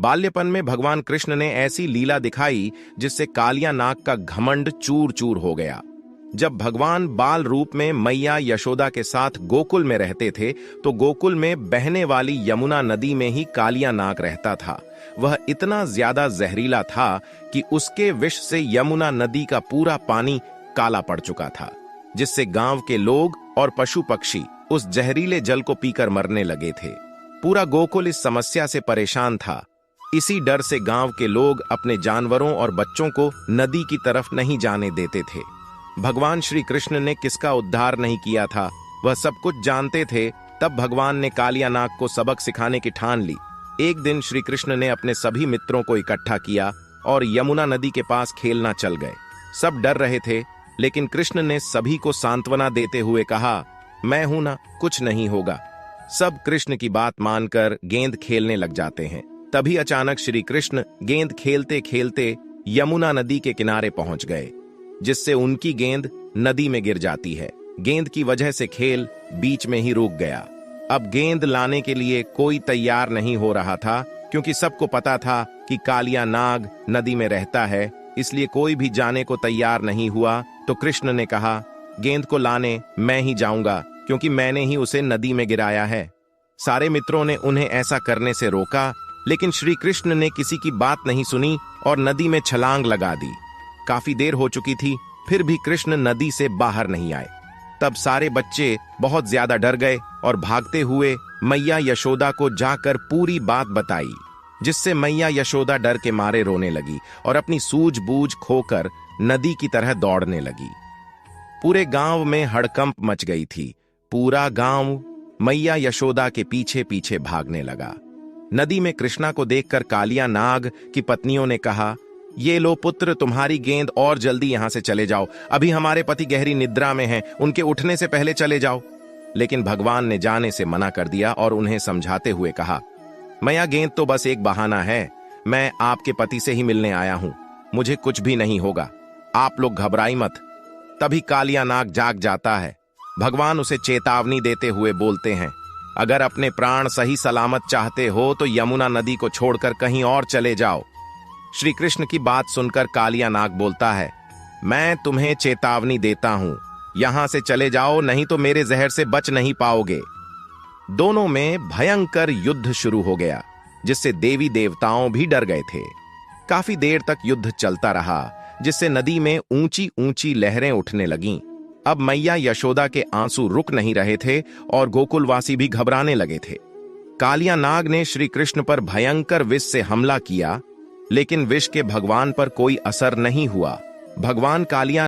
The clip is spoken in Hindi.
बाल्यपन में भगवान कृष्ण ने ऐसी लीला दिखाई जिससे कालिया नाग का घमंड चूर चूर हो गया। जब भगवान बाल रूप में मैया यशोदा के साथ गोकुल में रहते थे तो गोकुल में बहने वाली यमुना नदी में ही कालिया नाग रहता था। वह इतना ज्यादा जहरीला था कि उसके विष से यमुना नदी का पूरा पानी काला पड़ चुका था, जिससे गांव के लोग और पशु पक्षी उस जहरीले जल को पीकर मरने लगे थे। पूरा गोकुल इस समस्या से परेशान था। इसी डर से गांव के लोग अपने जानवरों और बच्चों को नदी की तरफ नहीं जाने देते थे। भगवान श्री कृष्ण ने किसका उद्धार नहीं किया था, वह सब कुछ जानते थे। तब भगवान ने कालिया नाग को सबक सिखाने की ठान ली। एक दिन श्री कृष्ण ने अपने सभी मित्रों को इकट्ठा किया और यमुना नदी के पास खेलना चल गए। सब डर रहे थे, लेकिन कृष्ण ने सभी को सांत्वना देते हुए कहा, मैं हूं ना, कुछ नहीं होगा। सब कृष्ण की बात मानकर गेंद खेलने लग जाते हैं। तभी अचानक श्री कृष्ण गेंद खेलते खेलते यमुना नदी के किनारे पहुंच गए, जिससे उनकी गेंद नदी में गिर जाती है। गेंद की वजह से खेल बीच में ही रुक गया। अब गेंद लाने के लिए कोई तैयार नहीं हो रहा था, क्योंकि सबको पता था कि कालिया नाग नदी में रहता है, इसलिए कोई भी जाने को तैयार नहीं हुआ। तो कृष्ण ने कहा, गेंद को लाने मैं ही जाऊंगा, क्योंकि मैंने ही उसे नदी में गिराया है। सारे मित्रों ने उन्हें ऐसा करने से रोका, लेकिन श्री कृष्ण ने किसी की बात नहीं सुनी और नदी में छलांग लगा दी। काफी देर हो चुकी थी, फिर भी कृष्ण नदी से बाहर नहीं आए। तब सारे बच्चे बहुत ज्यादा डर गए और भागते हुए मैया यशोदा को जाकर पूरी बात बताई, जिससे मैया यशोदा डर के मारे रोने लगी और अपनी सूझबूझ खोकर नदी की तरह दौड़ने लगी। पूरे गांव में हड़कंप मच गई थी। पूरा गांव मैया यशोदा के पीछे पीछे भागने लगा। नदी में कृष्णा को देखकर कालिया नाग की पत्नियों ने कहा, ये लो पुत्र, तुम्हारी गेंद, और जल्दी यहां से चले जाओ। अभी हमारे पति गहरी निद्रा में हैं, उनके उठने से पहले चले जाओ। लेकिन भगवान ने जाने से मना कर दिया और उन्हें समझाते हुए कहा, मैया गेंद तो बस एक बहाना है, मैं आपके पति से ही मिलने आया हूं, मुझे कुछ भी नहीं होगा, आप लोग घबराई मत। तभी कालिया नाग जाग जाता है। भगवान उसे चेतावनी देते हुए बोलते हैं, अगर अपने प्राण सही सलामत चाहते हो तो यमुना नदी को छोड़कर कहीं और चले जाओ। श्री कृष्ण की बात सुनकर कालिया नाग बोलता है, मैं तुम्हें चेतावनी देता हूं, यहां से चले जाओ, नहीं तो मेरे जहर से बच नहीं पाओगे। दोनों में भयंकर युद्ध शुरू हो गया, जिससे देवी देवताओं भी डर गए थे। काफी देर तक युद्ध चलता रहा, जिससे नदी में ऊंची ऊंची लहरें उठने लगीं। अब मैया यशोदा के आंसू रुक नहीं रहे थे और गोकुलवासी भी घबराने लगे थे। कालिया नाग ने श्री कृष्ण पर भयंकर विष से हमला किया, लेकिन विष के भगवान पर कोई असर नहीं हुआ। भगवान कालिया